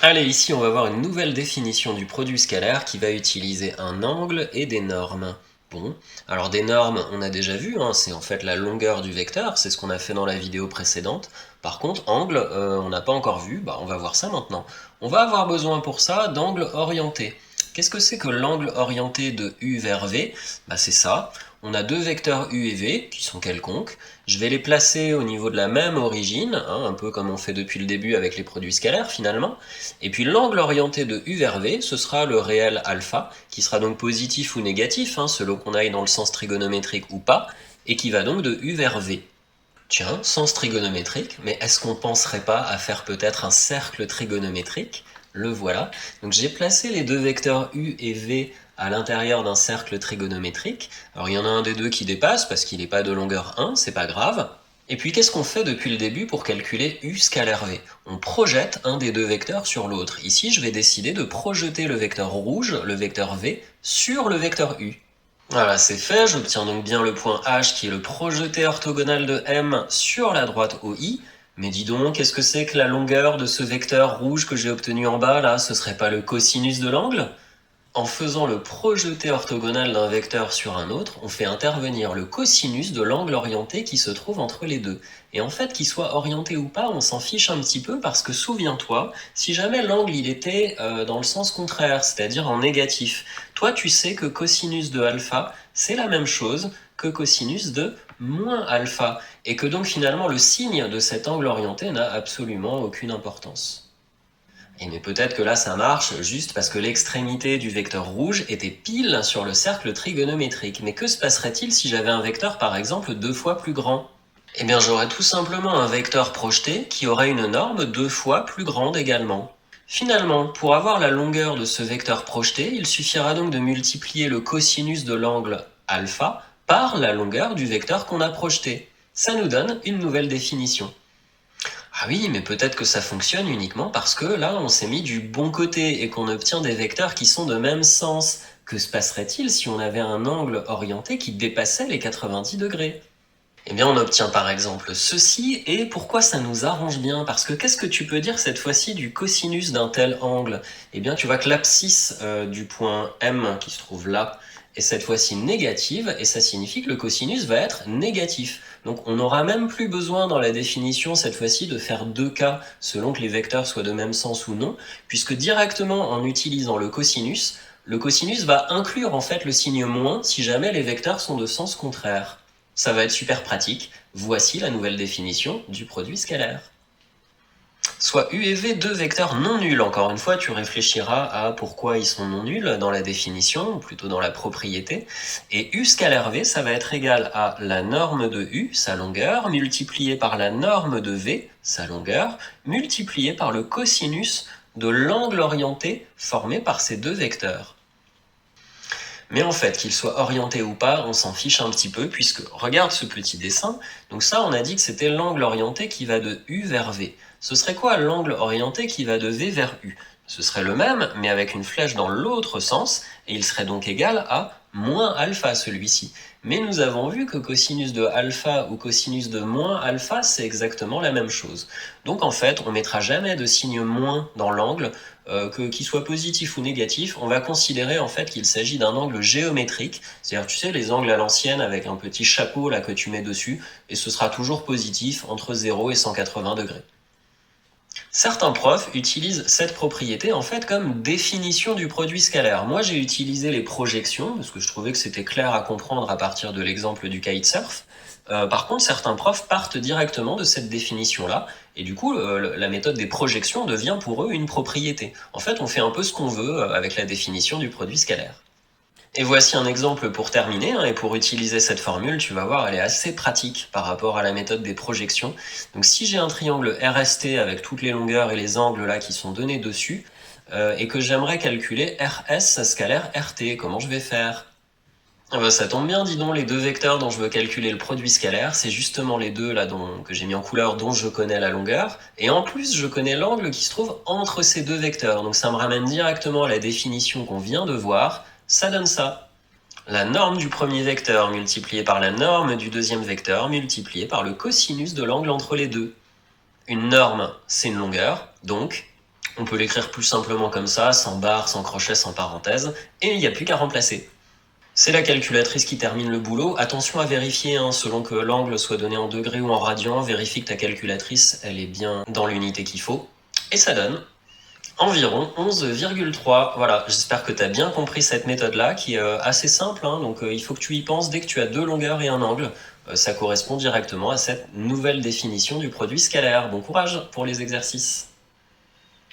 Allez, ici on va voir une nouvelle définition du produit scalaire qui va utiliser un angle et des normes. Bon, alors des normes, on a déjà vu, hein, c'est en fait la longueur du vecteur, c'est ce qu'on a fait dans la vidéo précédente. Par contre, angle, on n'a pas encore vu, on va voir ça maintenant. On va avoir besoin pour ça d'angle orienté. Qu'est-ce que c'est que l'angle orienté de U vers V? C'est ça. On a deux vecteurs U et V qui sont quelconques. Je vais les placer au niveau de la même origine, hein, un peu comme on fait depuis le début avec les produits scalaires finalement. Et puis l'angle orienté de U vers V, ce sera le réel alpha, qui sera donc positif ou négatif, hein, selon qu'on aille dans le sens trigonométrique ou pas, et qui va donc de U vers V. Tiens, sens trigonométrique, mais est-ce qu'on penserait pas à faire peut-être un cercle trigonométrique? Le voilà. Donc j'ai placé les deux vecteurs U et V à l'intérieur d'un cercle trigonométrique. Alors il y en a un des deux qui dépasse parce qu'il n'est pas de longueur 1, c'est pas grave. Et puis qu'est-ce qu'on fait depuis le début pour calculer U scalaire V? On projette un des deux vecteurs sur l'autre. Ici, je vais décider de projeter le vecteur rouge, le vecteur V, sur le vecteur U. Voilà, c'est fait, j'obtiens donc bien le point H qui est le projeté orthogonal de M sur la droite OI. Mais dis donc, qu'est-ce que c'est que la longueur de ce vecteur rouge que j'ai obtenu en bas là? Ce serait pas le cosinus de l'angle? En faisant le projeté orthogonal d'un vecteur sur un autre, on fait intervenir le cosinus de l'angle orienté qui se trouve entre les deux. Et en fait, qu'il soit orienté ou pas, on s'en fiche un petit peu parce que souviens-toi, si jamais l'angle il était dans le sens contraire, c'est-à-dire en négatif, toi tu sais que cosinus de alpha, c'est la même chose que cosinus de moins alpha, et que donc finalement le signe de cet angle orienté n'a absolument aucune importance. Mais peut-être que là ça marche juste parce que l'extrémité du vecteur rouge était pile sur le cercle trigonométrique. Mais que se passerait-il si j'avais un vecteur par exemple 2 fois plus grand? Eh bien j'aurais tout simplement un vecteur projeté qui aurait une norme 2 fois plus grande également. Finalement, pour avoir la longueur de ce vecteur projeté, il suffira donc de multiplier le cosinus de l'angle alpha par la longueur du vecteur qu'on a projeté. Ça nous donne une nouvelle définition. Ah oui, mais peut-être que ça fonctionne uniquement parce que là, on s'est mis du bon côté et qu'on obtient des vecteurs qui sont de même sens. Que se passerait-il si on avait un angle orienté qui dépassait les 90 degrés? Eh bien, on obtient par exemple ceci, et pourquoi ça nous arrange bien? Parce que qu'est-ce que tu peux dire cette fois-ci du cosinus d'un tel angle? Eh bien, tu vois que l'abscisse du point M qui se trouve là est cette fois-ci négative, et ça signifie que le cosinus va être négatif. Donc on n'aura même plus besoin dans la définition cette fois-ci de faire deux cas selon que les vecteurs soient de même sens ou non, puisque directement en utilisant le cosinus va inclure en fait le signe moins si jamais les vecteurs sont de sens contraire. Ça va être super pratique. Voici la nouvelle définition du produit scalaire. Soit U et V, deux vecteurs non nuls. Encore une fois, tu réfléchiras à pourquoi ils sont non nuls dans la définition, ou plutôt dans la propriété. Et U scalaire V, ça va être égal à la norme de U, sa longueur, multiplié par la norme de V, sa longueur, multiplié par le cosinus de l'angle orienté formé par ces deux vecteurs. Mais en fait, qu'il soit orienté ou pas, on s'en fiche un petit peu, puisque regarde ce petit dessin. Donc ça, on a dit que c'était l'angle orienté qui va de U vers V. Ce serait quoi l'angle orienté qui va de V vers U? Ce serait le même, mais avec une flèche dans l'autre sens, et il serait donc égal à moins alpha celui-ci. Mais nous avons vu que cosinus de alpha ou cosinus de moins alpha, c'est exactement la même chose. Donc en fait, on mettra jamais de signe moins dans l'angle, qu'il soit positif ou négatif. On va considérer en fait qu'il s'agit d'un angle géométrique, c'est-à-dire tu sais les angles à l'ancienne avec un petit chapeau là que tu mets dessus, et ce sera toujours positif entre 0 et 180 degrés. Certains profs utilisent cette propriété en fait comme définition du produit scalaire. Moi j'ai utilisé les projections parce que je trouvais que c'était clair à comprendre à partir de l'exemple du kitesurf. Par contre, certains profs partent directement de cette définition-là, et du coup, la méthode des projections devient pour eux une propriété. En fait, on fait un peu ce qu'on veut avec la définition du produit scalaire. Et voici un exemple pour terminer, hein, et pour utiliser cette formule, tu vas voir, elle est assez pratique par rapport à la méthode des projections. Donc si j'ai un triangle RST avec toutes les longueurs et les angles là qui sont donnés dessus, et que j'aimerais calculer RS scalaire RT, comment je vais faire? Ça tombe bien, dis donc, les deux vecteurs dont je veux calculer le produit scalaire, c'est justement les deux là que j'ai mis en couleur dont je connais la longueur, et en plus je connais l'angle qui se trouve entre ces deux vecteurs, donc ça me ramène directement à la définition qu'on vient de voir, ça donne ça. La norme du premier vecteur multipliée par la norme du deuxième vecteur multipliée par le cosinus de l'angle entre les deux. Une norme, c'est une longueur, donc On peut l'écrire plus simplement comme ça, sans barre, sans crochet, sans parenthèse, et il n'y a plus qu'à remplacer. C'est la calculatrice qui termine le boulot. Attention à vérifier, selon que l'angle soit donné en degrés ou en radians, vérifie que ta calculatrice elle est bien dans l'unité qu'il faut. Et ça donne environ 11,3. Voilà, j'espère que tu as bien compris cette méthode-là, qui est assez simple, donc il faut que tu y penses dès que tu as deux longueurs et un angle. Ça correspond directement à cette nouvelle définition du produit scalaire. Bon courage pour les exercices.